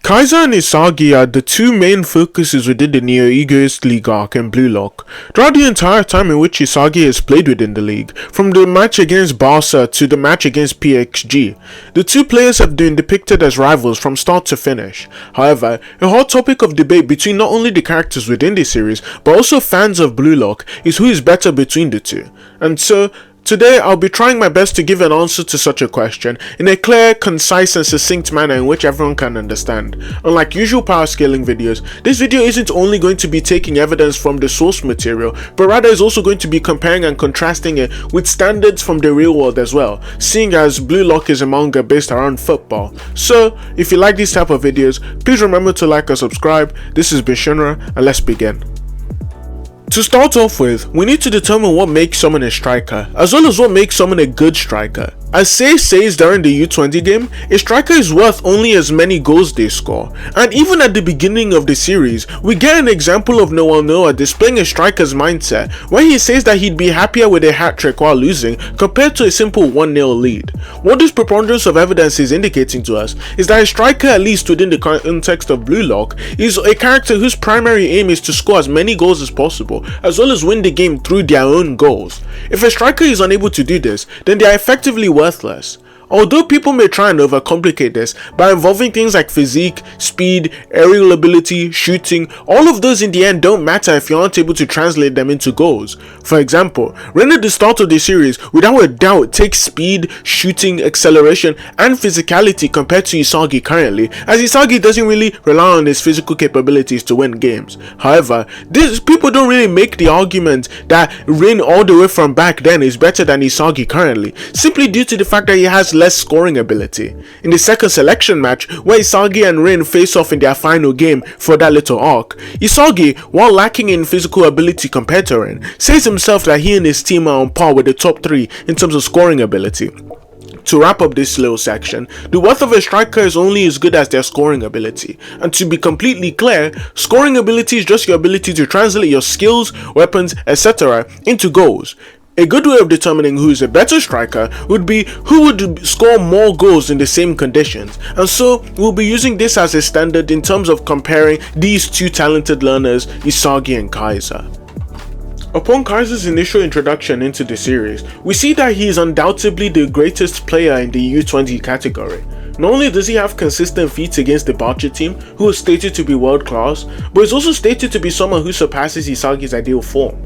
Kaiser and Isagi are the two main focuses within the Neo Egoist League arc in Blue Lock. Throughout the entire time in which Isagi has played within the league, from the match against Barca to the match against PXG, the two players have been depicted as rivals from start to finish. However, a hot topic of debate between not only the characters within the series, but also fans of Blue Lock is who is better between the two. And so, today, I'll be trying my best to give an answer to such a question in a clear, concise and succinct manner in which everyone can understand. Unlike usual power scaling videos, this video isn't only going to be taking evidence from the source material, but rather is also going to be comparing and contrasting it with standards from the real world as well, seeing as Blue Lock is a manga based around football. So, if you like these type of videos, please remember to like and subscribe. This is Bishunra, and let's begin. To start off with, we need to determine what makes someone a striker, as well as what makes someone a good striker. As Sei says during the U20 game, a striker is worth only as many goals they score, and even at the beginning of the series, we get an example of Noah Noah displaying a striker's mindset, where he says that he'd be happier with a hat-trick while losing compared to a simple 1-0 lead. What this preponderance of evidence is indicating to us is that a striker, at least within the context of Blue Lock, is a character whose primary aim is to score as many goals as possible, as well as win the game through their own goals. If a striker is unable to do this, then they are effectively worthless. Although people may try and overcomplicate this by involving things like physique, speed, aerial ability, shooting, all of those in the end don't matter if you aren't able to translate them into goals. For example, Ren at the start of the series without a doubt takes speed, shooting, acceleration and physicality compared to Isagi currently, as Isagi doesn't really rely on his physical capabilities to win games. However, people don't really make the argument that Ren all the way from back then is better than Isagi currently, simply due to the fact that he has less scoring ability. In the second selection match, where Isagi and Rin face off in their final game for that little arc, Isagi, while lacking in physical ability compared to Rin, says himself that he and his team are on par with the top 3 in terms of scoring ability. To wrap up this little section, the worth of a striker is only as good as their scoring ability, and to be completely clear, scoring ability is just your ability to translate your skills, weapons, etc. into goals. A good way of determining who is a better striker would be who would score more goals in the same conditions, and so we'll be using this as a standard in terms of comparing these two talented learners, Isagi and Kaiser. Upon Kaiser's initial introduction into the series, we see that he is undoubtedly the greatest player in the U20 category. Not only does he have consistent feats against the Barca team, who is stated to be world class, but is also stated to be someone who surpasses Isagi's ideal form.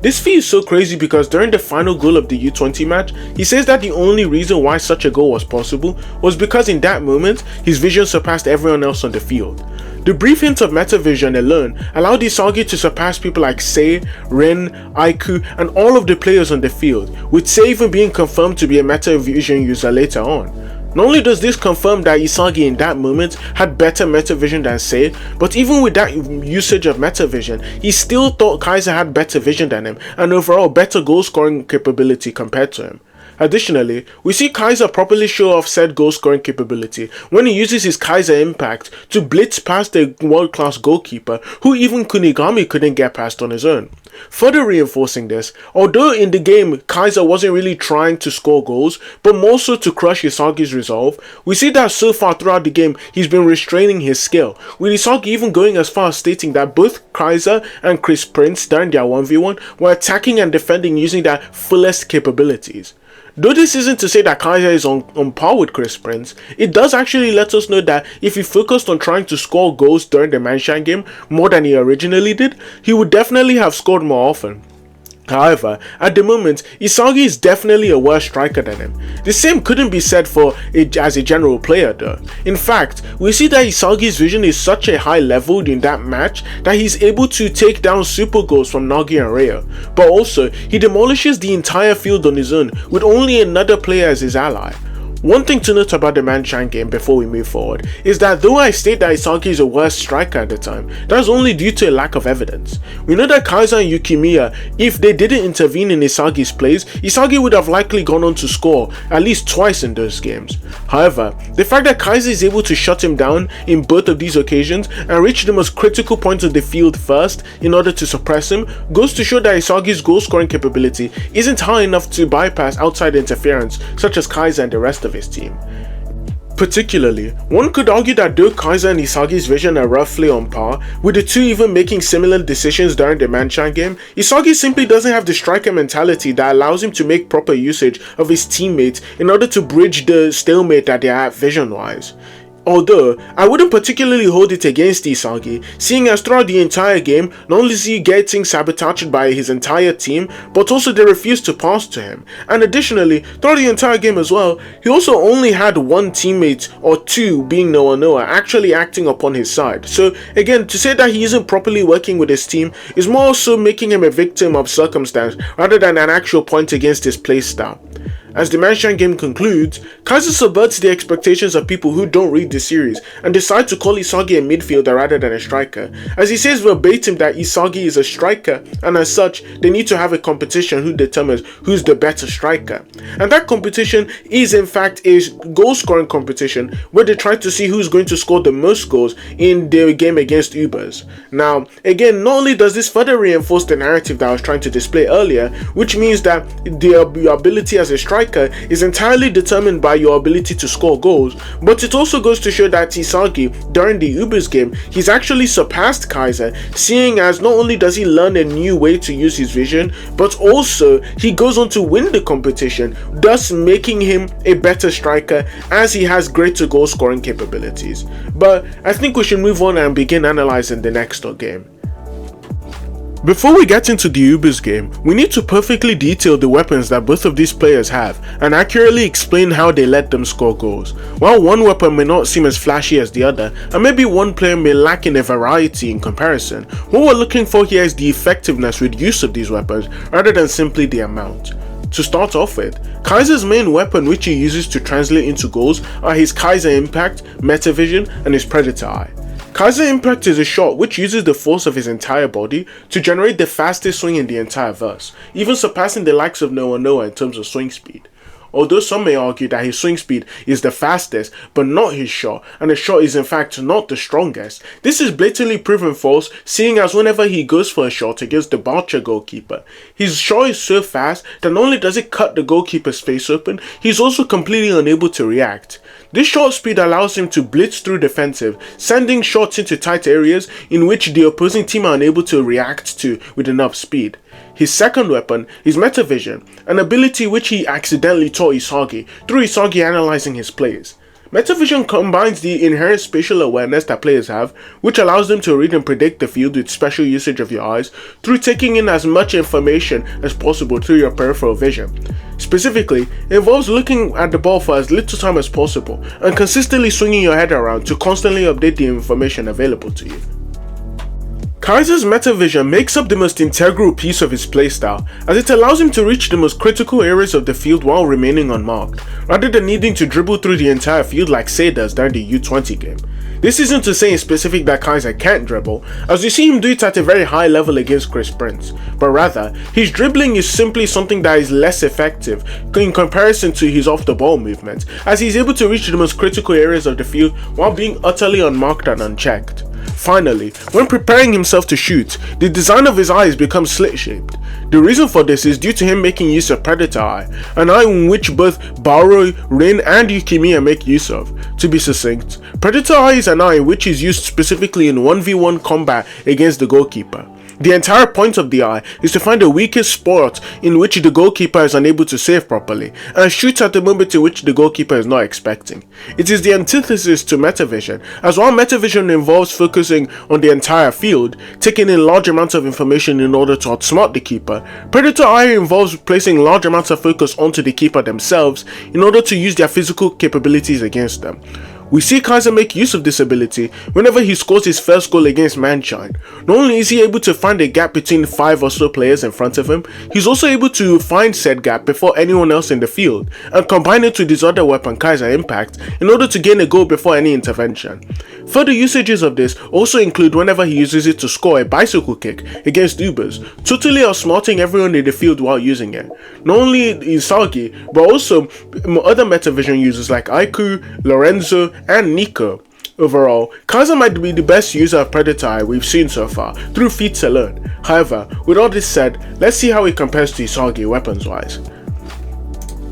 This feat is so crazy because during the final goal of the U20 match, he says that the only reason why such a goal was possible was because in that moment, his vision surpassed everyone else on the field. The brief hint of metavision alone allowed Isagi to surpass people like Sei, Rin, Aiku and all of the players on the field, with Sei even being confirmed to be a metavision user later on. Not only does this confirm that Isagi in that moment had better metavision than Sei, but even with that usage of metavision, he still thought Kaiser had better vision than him and overall better goal scoring capability compared to him. Additionally, we see Kaiser properly show off said goal scoring capability when he uses his Kaiser impact to blitz past a world class goalkeeper who even Kunigami couldn't get past on his own. Further reinforcing this, although in the game Kaiser wasn't really trying to score goals, but more so to crush Isagi's resolve, we see that so far throughout the game he's been restraining his skill, with Isagi even going as far as stating that both Kaiser and Chris Prince during their 1v1 were attacking and defending using their fullest capabilities. Though this isn't to say that Kaiser is on par with Chris Prince, it does actually let us know that if he focused on trying to score goals during the Manshan game more than he originally did, he would definitely have scored more often. However, at the moment, Isagi is definitely a worse striker than him. The same couldn't be said for as a general player though. In fact, we see that Isagi's vision is such a high level in that match that he's able to take down super goals from Nagi and Reo, but also he demolishes the entire field on his own with only another player as his ally. One thing to note about the Manshan game before we move forward is that though I state that Isagi is a worse striker at the time, that is only due to a lack of evidence. We know that Kaiser and Yukimiya, if they didn't intervene in Isagi's plays, Isagi would have likely gone on to score at least twice in those games. However, the fact that Kaiser is able to shut him down in both of these occasions and reach the most critical point of the field first in order to suppress him goes to show that Isagi's goal scoring capability isn't high enough to bypass outside interference such as Kaiser and the rest of his team. particularly, one could argue that though Kaiser and Isagi's vision are roughly on par, with the two even making similar decisions during the Manchan game, Isagi simply doesn't have the striker mentality that allows him to make proper usage of his teammates in order to bridge the stalemate that they are at vision-wise. Although, I wouldn't particularly hold it against Isagi, seeing as throughout the entire game, not only is he getting sabotaged by his entire team, but also they refuse to pass to him. And additionally, throughout the entire game as well, he also only had one teammate, or two being Noah actually acting upon his side. So again, to say that he isn't properly working with his team is more so making him a victim of circumstance rather than an actual point against his playstyle. As the Manchan game concludes, Kaiser subverts the expectations of people who don't read the series and decide to call Isagi a midfielder rather than a striker, as he says verbatim that Isagi is a striker and as such they need to have a competition who determines who's the better striker. And that competition is in fact a goal scoring competition where they try to see who's going to score the most goals in the game against Ubers. Now again, not only does this further reinforce the narrative that I was trying to display earlier, which means that the ability as a striker is entirely determined by your ability to score goals, but it also goes to show that Isagi, during the Ubers game, he's actually surpassed Kaiser, seeing as not only does he learn a new way to use his vision, but also he goes on to win the competition, thus making him a better striker as he has greater goal scoring capabilities. But I think we should move on and begin analyzing the next game. Before we get into the Ubers game, we need to perfectly detail the weapons that both of these players have and accurately explain how they let them score goals. While one weapon may not seem as flashy as the other, and maybe one player may lack in a variety in comparison, what we're looking for here is the effectiveness with use of these weapons rather than simply the amount. To start off with, Kaiser's main weapon which he uses to translate into goals are his Kaiser Impact, Metavision, and his Predator Eye. Kaiser Impact is a shot which uses the force of his entire body to generate the fastest swing in the entire verse, even surpassing the likes of Noah in terms of swing speed. Although some may argue that his swing speed is the fastest, but not his shot, and his shot is in fact not the strongest, this is blatantly proven false, seeing as whenever he goes for a shot against the Boucher goalkeeper, his shot is so fast that not only does it cut the goalkeeper's face open, he's also completely unable to react. This short speed allows him to blitz through defensive, sending shots into tight areas in which the opposing team are unable to react to with enough speed. His second weapon is Metavision, an ability which he accidentally taught Isagi through Isagi analyzing his plays. Metavision combines the inherent spatial awareness that players have, which allows them to read and predict the field with special usage of your eyes, through taking in as much information as possible through your peripheral vision. Specifically, it involves looking at the ball for as little time as possible and consistently swinging your head around to constantly update the information available to you. Kaiser's Metavision makes up the most integral piece of his playstyle, as it allows him to reach the most critical areas of the field while remaining unmarked, rather than needing to dribble through the entire field like Say does during the U20 game. This isn't to say in specific that Kaiser can't dribble, as you see him do it at a very high level against Chris Prince, but rather, his dribbling is simply something that is less effective in comparison to his off-the-ball movement, as he's able to reach the most critical areas of the field while being utterly unmarked and unchecked. Finally, when preparing himself to shoot, the design of his eyes becomes slit-shaped. The reason for this is due to him making use of Predator Eye, an eye in which both Baoro, Rin, and Yukimiya make use of. To be succinct, Predator Eye is an eye which is used specifically in 1v1 combat against the goalkeeper. The entire point of the eye is to find the weakest spot in which the goalkeeper is unable to save properly, and shoot at the moment in which the goalkeeper is not expecting. It is the antithesis to Metavision, as while Metavision involves focusing on the entire field, taking in large amounts of information in order to outsmart the keeper, Predator Eye involves placing large amounts of focus onto the keeper themselves in order to use their physical capabilities against them. We see Kaiser make use of this ability whenever he scores his first goal against Manchan. Not only is he able to find a gap between 5 or so players in front of him, he's also able to find said gap before anyone else in the field, and combine it with his other weapon Kaiser Impact in order to gain a goal before any intervention. Further usages of this also include whenever he uses it to score a bicycle kick against Ubers, totally outsmarting everyone in the field while using it. Not only Isagi, but also other Metavision users like Aiku, Lorenzo, and Nico. Overall, Kaiser might be the best user of Predator Eye we've seen so far, through feats alone. However, with all this said, let's see how he compares to Isagi weapons wise.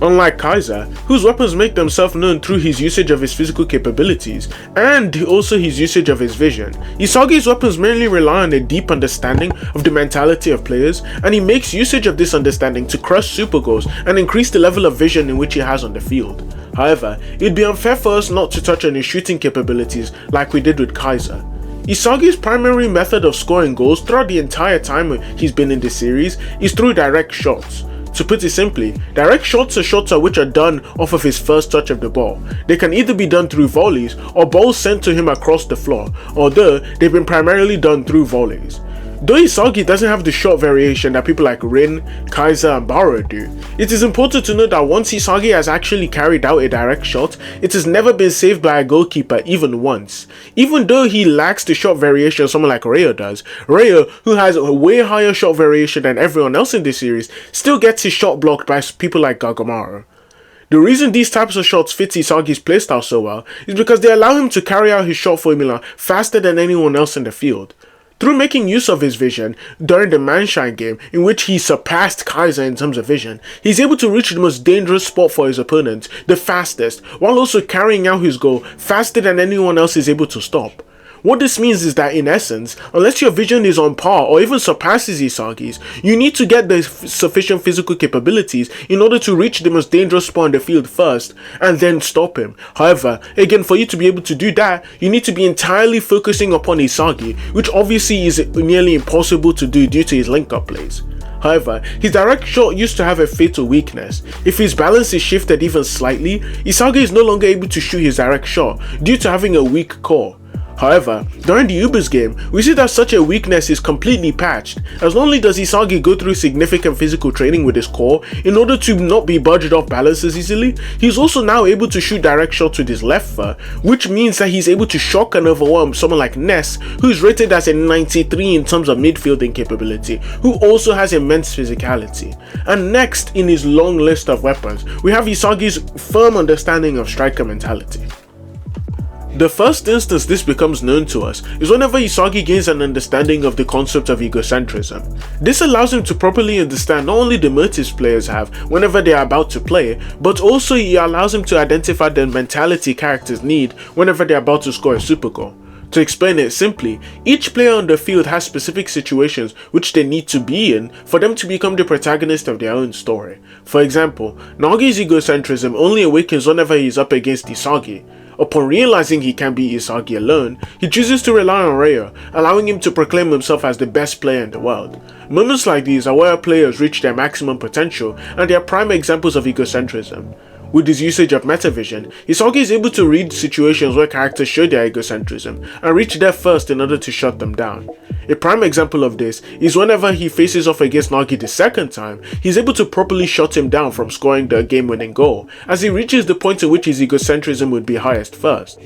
Unlike Kaiser, whose weapons make themselves known through his usage of his physical capabilities, and also his usage of his vision, Isagi's weapons mainly rely on a deep understanding of the mentality of players, and he makes usage of this understanding to crush super goals and increase the level of vision in which he has on the field. However, it'd be unfair for us not to touch on his shooting capabilities like we did with Kaiser. Isagi's primary method of scoring goals throughout the entire time he's been in the series is through direct shots. To put it simply, direct shots are shots which are done off of his first touch of the ball. They can either be done through volleys or balls sent to him across the floor, although they've been primarily done through volleys. Though Isagi doesn't have the shot variation that people like Rin, Kaiser and Baro do, it is important to note that once Isagi has actually carried out a direct shot, it has never been saved by a goalkeeper even once. Even though he lacks the shot variation someone like Ryo does, Ryo, who has a way higher shot variation than everyone else in this series, still gets his shot blocked by people like Gagamaru. The reason these types of shots fit Isagi's playstyle so well is because they allow him to carry out his shot formula faster than anyone else in the field. Through making use of his vision during the Manshine game, in which he surpassed Kaiser in terms of vision, he's able to reach the most dangerous spot for his opponent the fastest, while also carrying out his goal faster than anyone else is able to stop. What this means is that in essence, unless your vision is on par or even surpasses Isagi's, you need to get the sufficient physical capabilities in order to reach the most dangerous spot on the field first and then stop him. However, again, for you to be able to do that, you need to be entirely focusing upon Isagi, which obviously is nearly impossible to do due to his link-up plays. However, his direct shot used to have a fatal weakness. If his balance is shifted even slightly, Isagi is no longer able to shoot his direct shot due to having a weak core. However, during the Ubers game, we see that such a weakness is completely patched, as not only does Isagi go through significant physical training with his core in order to not be budged off balance as easily, he's also now able to shoot direct shots with his left foot, which means that he's able to shock and overwhelm someone like Ness, who is rated as a 93 in terms of midfielding capability, who also has immense physicality. And next in his long list of weapons, we have Isagi's firm understanding of striker mentality. The first instance this becomes known to us is whenever Isagi gains an understanding of the concept of egocentrism. This allows him to properly understand not only the motives players have whenever they are about to play, but also it allows him to identify the mentality characters need whenever they are about to score a super goal. To explain it simply, each player on the field has specific situations which they need to be in for them to become the protagonist of their own story. For example, Nagi's egocentrism only awakens whenever he is up against Isagi. Upon realizing he can't beat Isagi alone, he chooses to rely on Ryo, allowing him to proclaim himself as the best player in the world. Moments like these are where players reach their maximum potential, and they are prime examples of egocentrism. With his usage of metavision, Isagi is able to read situations where characters show their egocentrism and reach there first in order to shut them down. A prime example of this is whenever he faces off against Nagi the second time, he's able to properly shut him down from scoring the game-winning goal, as he reaches the point at which his egocentrism would be highest first.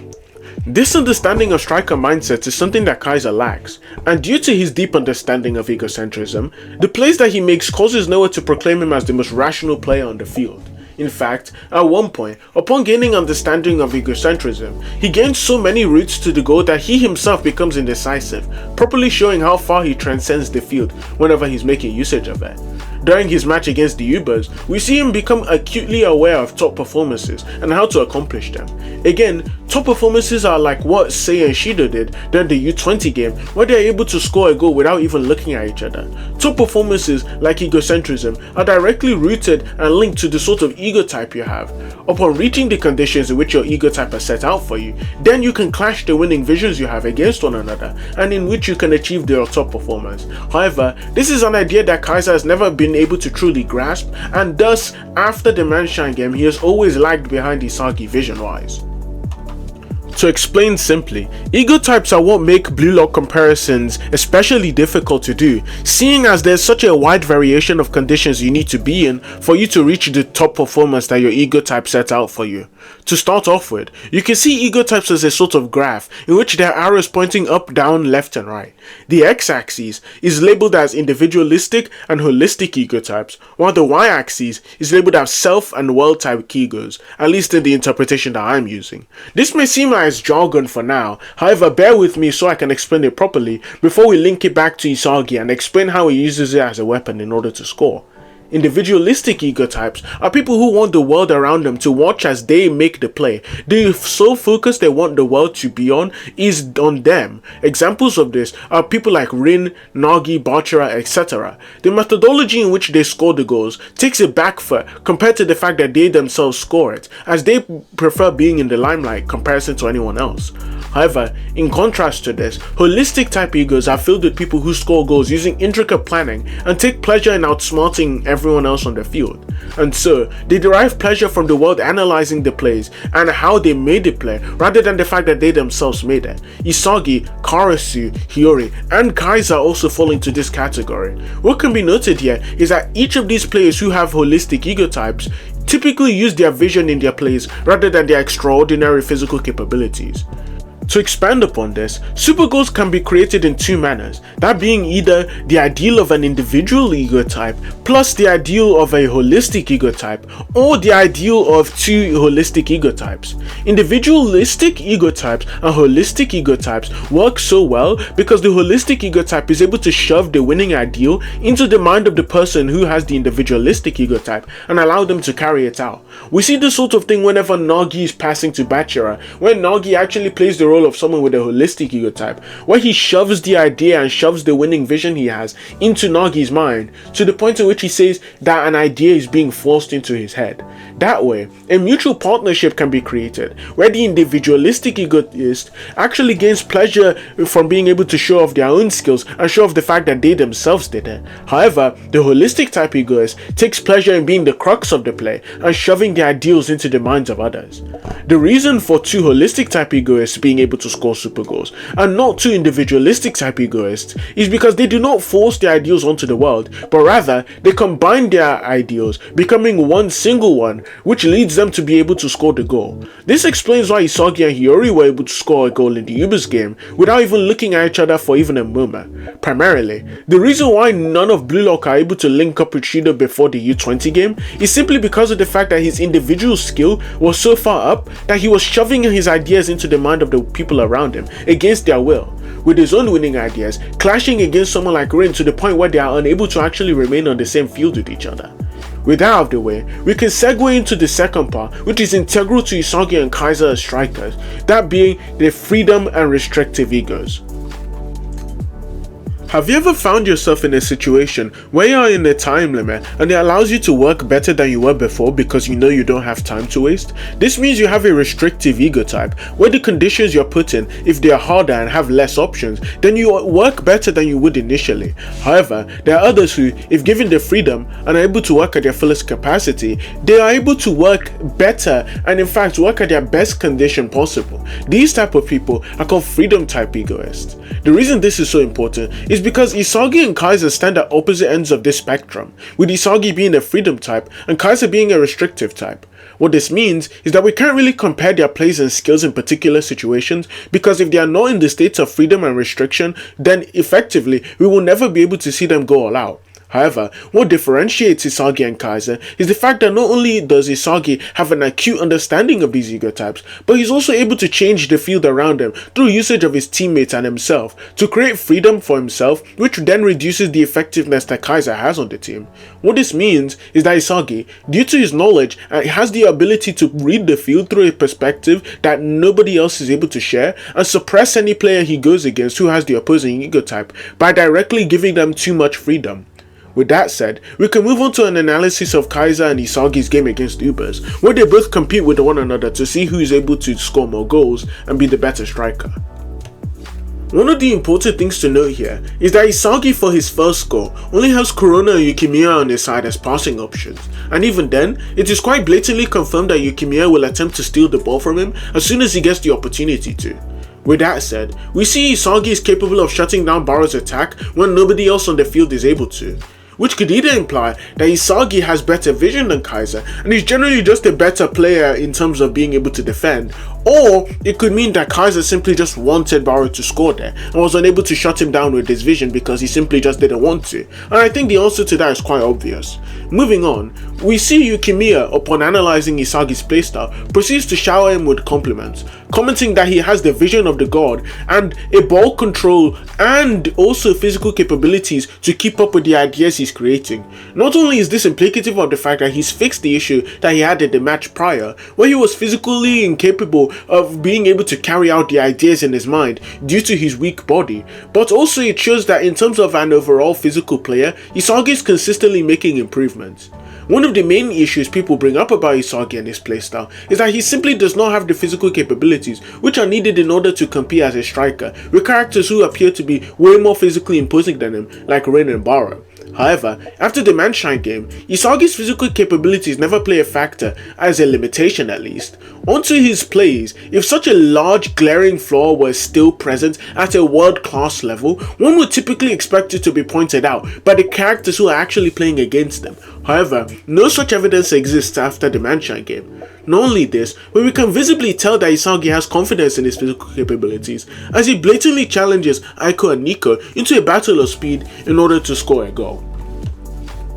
This understanding of striker mindset is something that Kaiser lacks, and due to his deep understanding of egocentrism, the plays that he makes causes Noah to proclaim him as the most rational player on the field. In fact, at one point, upon gaining understanding of egocentrism, he gains so many routes to the goal that he himself becomes indecisive, properly showing how far he transcends the field whenever he's making usage of it. During his match against the Ubers, we see him become acutely aware of top performances and how to accomplish them. Again, top performances are like what Seiya and Shido did during the U20 game, where they are able to score a goal without even looking at each other. Top performances like egocentrism are directly rooted and linked to the sort of ego type you have. Upon reaching the conditions in which your ego type has set out for you, then you can clash the winning visions you have against one another, and in which you can achieve your top performance. However, this is an idea that Kaiser has never been able to truly grasp, and thus, after the Manshine game, he has always lagged behind Isagi vision-wise. To explain simply, ego types are what make Blue Lock comparisons especially difficult to do, seeing as there's such a wide variation of conditions you need to be in for you to reach the top performance that your ego type sets out for you. To start off with, you can see ego types as a sort of graph in which there are arrows pointing up, down, left and right. The x-axis is labeled as individualistic and holistic ego types, while the y-axis is labeled as self and world type egos, at least in the interpretation that I'm using. This may seem like jargon for now, however bear with me so I can explain it properly before we link it back to Isagi and explain how he uses it as a weapon in order to score. Individualistic ego types are people who want the world around them to watch as they make the play. The sole focus they want the world to be on is on them. Examples of this are people like Rin, Nagi, Bachara, etc. The methodology in which they score the goals takes a back foot compared to the fact that they themselves score it, as they prefer being in the limelight in comparison to anyone else. However, in contrast to this, holistic type egos are filled with people who score goals using intricate planning and take pleasure in outsmarting everyone else on the field. And so, they derive pleasure from the world analyzing the plays and how they made the play rather than the fact that they themselves made it. Isagi, Karasu, Hiyori, and Kaiser also fall into this category. What can be noted here is that each of these players who have holistic ego types typically use their vision in their plays rather than their extraordinary physical capabilities. To expand upon this, super goals can be created in two manners, that being either the ideal of an individual ego type plus the ideal of a holistic ego type, or the ideal of two holistic ego types. Individualistic ego types and holistic ego types work so well because the holistic ego type is able to shove the winning ideal into the mind of the person who has the individualistic ego type and allow them to carry it out. We see this sort of thing whenever Nagi is passing to Bachara, when Nagi actually plays the role of someone with a holistic ego type, where he shoves the idea and shoves the winning vision he has into Nagi's mind to the point in which he says that an idea is being forced into his head. That way, a mutual partnership can be created where the individualistic egoist actually gains pleasure from being able to show off their own skills and show off the fact that they themselves did it. However, the holistic type egoist takes pleasure in being the crux of the play and shoving the ideals into the minds of others. The reason for two holistic type egoists being able to score super goals and not two individualistic type egoists is because they do not force their ideals onto the world, but rather they combine their ideals, becoming one single one, which leads them to be able to score the goal. This explains why Isagi and Hiyori were able to score a goal in the Ubers game without even looking at each other for even a moment. Primarily, the reason why none of Blue Lock are able to link up with Shido before the U20 game is simply because of the fact that his individual skill was so far up that he was shoving his ideas into the mind of the people around him against their will, with his own winning ideas clashing against someone like Rin to the point where they are unable to actually remain on the same field with each other. With that out of the way, we can segue into the second part, which is integral to Isagi and Kaiser as strikers, that being their freedom and restrictive egos. Have you ever found yourself in a situation where you are in a time limit and it allows you to work better than you were before because you know you don't have time to waste? This means you have a restrictive ego type, where the conditions you're put in, if they are harder and have less options, then you work better than you would initially. However, there are others who, if given the freedom and are able to work at their fullest capacity, they are able to work better and in fact work at their best condition possible. These type of people are called freedom type egoists. The reason this is so important is because Isagi and Kaiser stand at opposite ends of this spectrum, with Isagi being a freedom type and Kaiser being a restrictive type. What this means is that we can't really compare their plays and skills in particular situations, because if they are not in the states of freedom and restriction, then effectively we will never be able to see them go all out. However, what differentiates Isagi and Kaiser is the fact that not only does Isagi have an acute understanding of these ego types, but he's also able to change the field around him through usage of his teammates and himself to create freedom for himself, which then reduces the effectiveness that Kaiser has on the team. What this means is that Isagi, due to his knowledge, has the ability to read the field through a perspective that nobody else is able to share and suppress any player he goes against who has the opposing ego type by directly giving them too much freedom. With that said, we can move on to an analysis of Kaiser and Isagi's game against Ubers, where they both compete with one another to see who is able to score more goals and be the better striker. One of the important things to note here is that Isagi for his first goal only has Corona and Yukimiya on his side as passing options, and even then, it is quite blatantly confirmed that Yukimiya will attempt to steal the ball from him as soon as he gets the opportunity to. With that said, we see Isagi is capable of shutting down Baro's attack when nobody else on the field is able to, which could either imply that Isagi has better vision than Kaiser and is generally just a better player in terms of being able to defend, Or it could mean that Kaiser simply just wanted Barrow to score there and was unable to shut him down with his vision because he simply just didn't want to. And I think the answer to that is quite obvious. Moving on, we see Yukimiya, upon analysing Isagi's playstyle, proceeds to shower him with compliments, commenting that he has the vision of the god and a ball control and also physical capabilities to keep up with the ideas he's creating. Not only is this implicative of the fact that he's fixed the issue that he had in the match prior, where he was physically incapable of being able to carry out the ideas in his mind due to his weak body, but also it shows that in terms of an overall physical player, Isagi is consistently making improvements. One of the main issues people bring up about Isagi and his playstyle is that he simply does not have the physical capabilities which are needed in order to compete as a striker with characters who appear to be way more physically imposing than him, like Rin and Barrow. However, after the Manshine game, Isagi's physical capabilities never play a factor, as a limitation at least. Onto his plays, if such a large glaring flaw was still present at a world-class level, one would typically expect it to be pointed out by the characters who are actually playing against them. However, no such evidence exists after the Manshine game. Not only this, but we can visibly tell that Isagi has confidence in his physical capabilities, as he blatantly challenges Aiko and Nico into a battle of speed in order to score a goal.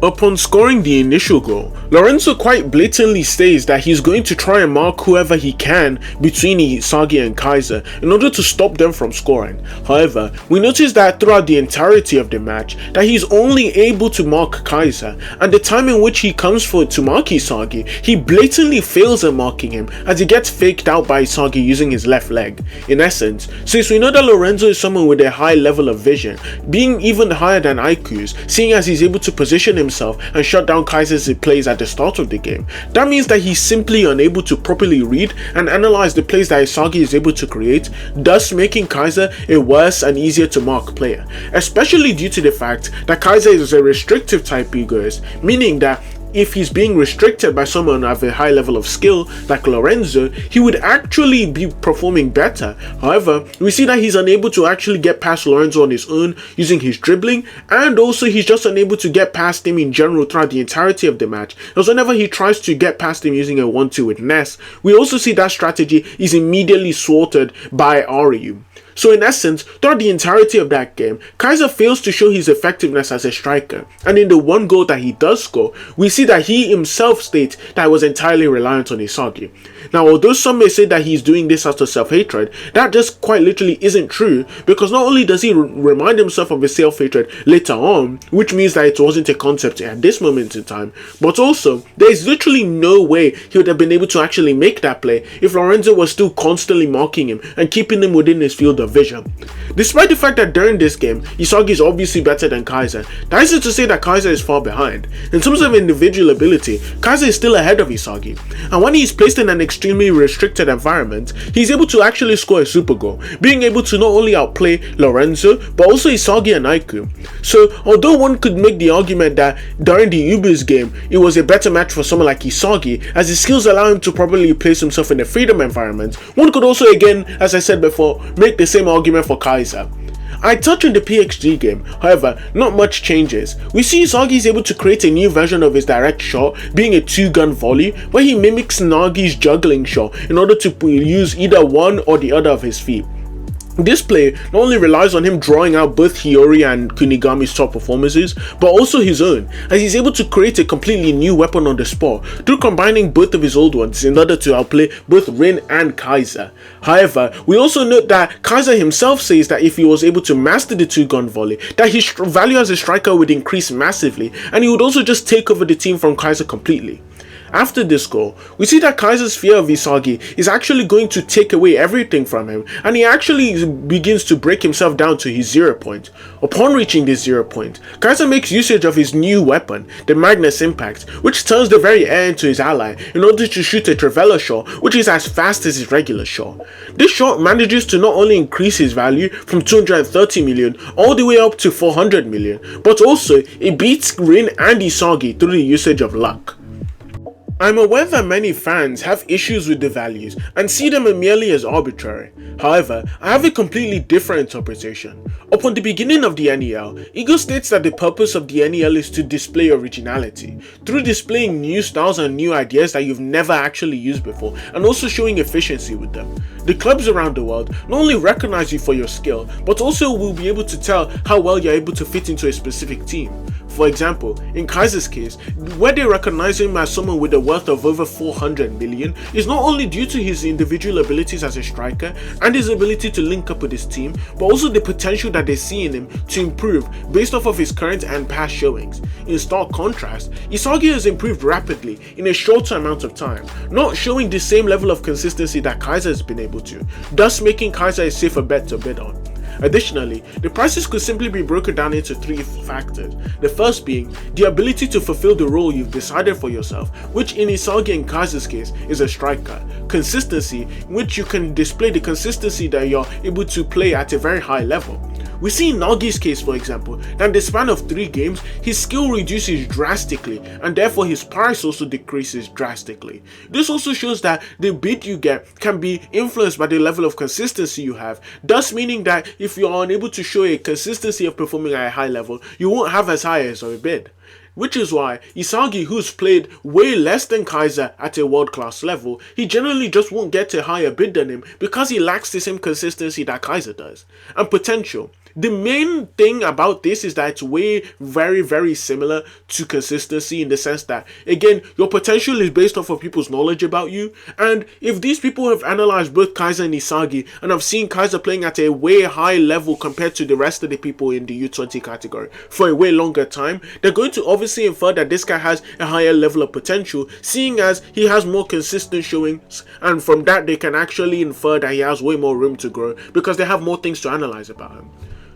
Upon scoring the initial goal, Lorenzo quite blatantly states that he's going to try and mark whoever he can between Isagi and Kaiser in order to stop them from scoring. However, we notice that throughout the entirety of the match that he's only able to mark Kaiser, and the time in which he comes forward to mark Isagi, he blatantly fails at marking him as he gets faked out by Isagi using his left leg. In essence, since we know that Lorenzo is someone with a high level of vision, being even higher than Aiku's, seeing as he's able to position himself and shut down Kaiser's plays at the start of the game, that means that he's simply unable to properly read and analyze the plays that Isagi is able to create, thus making Kaiser a worse and easier to mark player, especially due to the fact that Kaiser is a restrictive type egoist, meaning that if he's being restricted by someone of a high level of skill like Lorenzo, he would actually be performing better. However, we see that he's unable to actually get past Lorenzo on his own using his dribbling, and also he's just unable to get past him in general throughout the entirety of the match, as whenever he tries to get past him using a 1-2 with Ness, we also see that strategy is immediately thwarted by Ryu. So in essence, throughout the entirety of that game, Kaiser fails to show his effectiveness as a striker, and in the one goal that he does score, we see that he himself states that he was entirely reliant on Isagi. Now, although some may say that he's doing this out of self-hatred, that just quite literally isn't true, because not only does he remind himself of his self-hatred later on, which means that it wasn't a concept at this moment in time, but also, there is literally no way he would have been able to actually make that play if Lorenzo was still constantly marking him and keeping him within his field of vision. Despite the fact that during this game, Isagi is obviously better than Kaiser, that isn't to say that Kaiser is far behind. In terms of individual ability, Kaiser is still ahead of Isagi, and when he is placed in an extremely restricted environment, he's able to actually score a super goal, being able to not only outplay Lorenzo, but also Isagi and Aiku. So, although one could make the argument that during the Ubers game, it was a better match for someone like Isagi, as his skills allow him to properly place himself in a freedom environment, one could also again, as I said before, make the same argument for Kaiser. I touch on the PXG game, however, not much changes. We see Isagi is able to create a new version of his direct shot, being a 2-gun volley, where he mimics Nagi's juggling shot in order to use either one or the other of his feet. This play not only relies on him drawing out both Hiyori and Kunigami's top performances, but also his own, as he's able to create a completely new weapon on the spot through combining both of his old ones in order to outplay both Rin and Kaiser. However, we also note that Kaiser himself says that if he was able to master the 2-gun volley, that his value as a striker would increase massively, and he would also just take over the team from Kaiser completely. After this goal, we see that Kaiser's fear of Isagi is actually going to take away everything from him, and he actually begins to break himself down to his 0 point. Upon reaching this 0 point, Kaiser makes usage of his new weapon, the Magnus Impact, which turns the very air into his ally in order to shoot a Trivela shot, which is as fast as his regular shot. This shot manages to not only increase his value from 230 million all the way up to 400 million, but also it beats Rin and Isagi through the usage of luck. I'm aware that many fans have issues with the values and see them merely as arbitrary. However, I have a completely different interpretation. Upon the beginning of the NEL, Ego states that the purpose of the NEL is to display originality, through displaying new styles and new ideas that you've never actually used before, and also showing efficiency with them. The clubs around the world not only recognize you for your skill, but also will be able to tell how well you're able to fit into a specific team. For example, in Kaiser's case, where they recognize him as someone with a worth of over 400 million is not only due to his individual abilities as a striker and his ability to link up with his team, but also the potential that they see in him to improve based off of his current and past showings. In stark contrast, Isagi has improved rapidly in a shorter amount of time, not showing the same level of consistency that Kaiser has been able to, thus making Kaiser a safer bet to bid on. Additionally, the prices could simply be broken down into three factors. The first being the ability to fulfill the role you've decided for yourself, which in Isagi and Kaiser's case is a striker. Consistency, in which you can display the consistency that you're able to play at a very high level. We see in Nagi's case, for example, that in the span of 3 games, his skill reduces drastically and therefore his price also decreases drastically. This also shows that the bid you get can be influenced by the level of consistency you have, thus meaning that if you are unable to show a consistency of performing at a high level, you won't have as high as a bid. Which is why Isagi, who's played way less than Kaiser at a world-class level, he generally just won't get a higher bid than him because he lacks the same consistency that Kaiser does. And potential. The main thing about this is that it's very similar to consistency in the sense that, again, your potential is based off of people's knowledge about you, and if these people have analyzed both Kaiser and Isagi and have seen Kaiser playing at a way high level compared to the rest of the people in the U20 category for a way longer time, they're going to obviously infer that this guy has a higher level of potential, seeing as he has more consistent showings, and from that they can actually infer that he has way more room to grow because they have more things to analyze about him.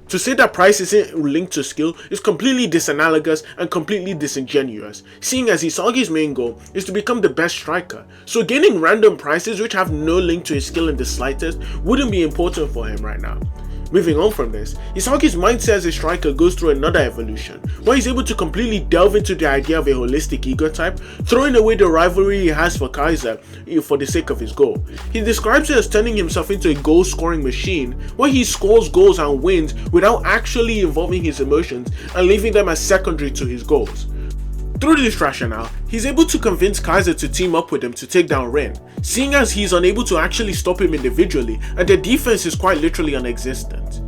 To say that price isn't linked to skill is completely disanalogous and completely disingenuous, seeing as Isagi's main goal is to become the best striker, so gaining random prices which have no link to his skill in the slightest wouldn't be important for him right now. Moving on from this, Isagi's mindset as a striker goes through another evolution, where he's able to completely delve into the idea of a holistic ego type, throwing away the rivalry he has for Kaiser for the sake of his goal. He describes it as turning himself into a goal-scoring machine, where he scores goals and wins without actually involving his emotions and leaving them as secondary to his goals. Through this rationale, he's able to convince Kaiser to team up with him to take down Ren, seeing as he's unable to actually stop him individually and their defense is quite literally non-existent.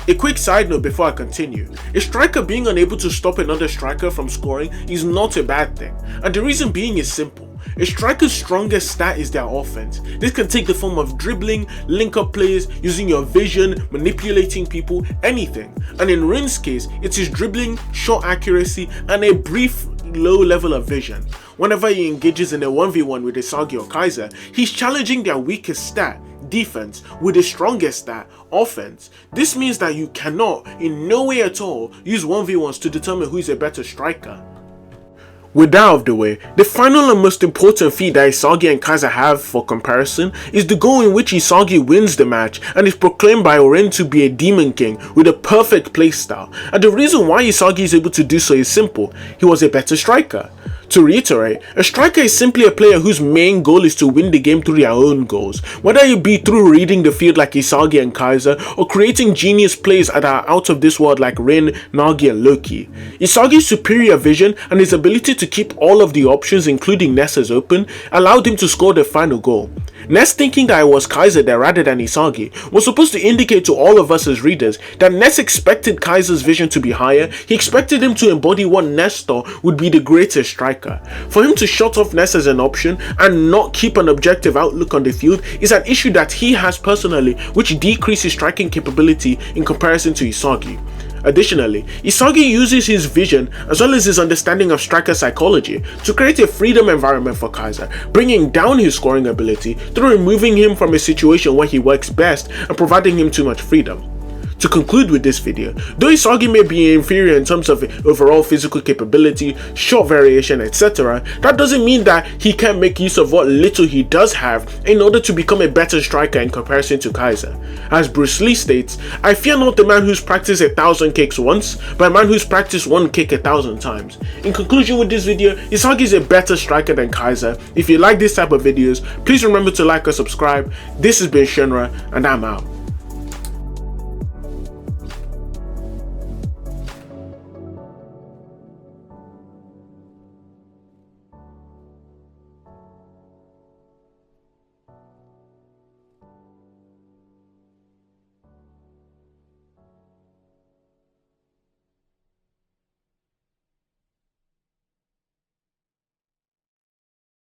A quick side note before I continue, a striker being unable to stop another striker from scoring is not a bad thing, and the reason being is simple. A striker's strongest stat is their offense. This can take the form of dribbling, link-up plays, using your vision, manipulating people, anything. And in Ren's case, it is dribbling, shot accuracy, and a brief low level of vision. Whenever he engages in a 1v1 with Isagi or Kaiser, he's challenging their weakest stat, defense, with the strongest stat, offense. This means that you cannot, in no way at all, use 1v1s to determine who is a better striker. With that out of the way, the final and most important feat that Isagi and Kaiser have for comparison is the goal in which Isagi wins the match and is proclaimed by Oren to be a Demon King with a perfect playstyle, and the reason why Isagi is able to do so is simple: he was a better striker. To reiterate, a striker is simply a player whose main goal is to win the game through their own goals, whether it be through reading the field like Isagi and Kaiser, or creating genius plays that are out of this world like Rin, Nagi and Loki. Isagi's superior vision and his ability to keep all of the options including Nessa's open allowed him to score the final goal. Ness thinking that it was Kaiser there rather than Isagi was supposed to indicate to all of us as readers that Ness expected Kaiser's vision to be higher. He expected him to embody what Ness thought would be the greatest striker. For him to shut off Ness as an option and not keep an objective outlook on the field is an issue that he has personally, which decreases striking capability in comparison to Isagi. Additionally, Isagi uses his vision as well as his understanding of striker psychology to create a freedom environment for Kaiser, bringing down his scoring ability through removing him from a situation where he works best and providing him too much freedom. To conclude with this video, though Isagi may be inferior in terms of overall physical capability, shot variation, etc., that doesn't mean that he can't make use of what little he does have in order to become a better striker in comparison to Kaiser. As Bruce Lee states, "I fear not the man who's practiced 1,000 kicks once, but a man who's practiced one kick 1,000 times." In conclusion with this video, Isagi is a better striker than Kaiser. If you like this type of videos, please remember to like or subscribe. This has been Shinra, and I'm out.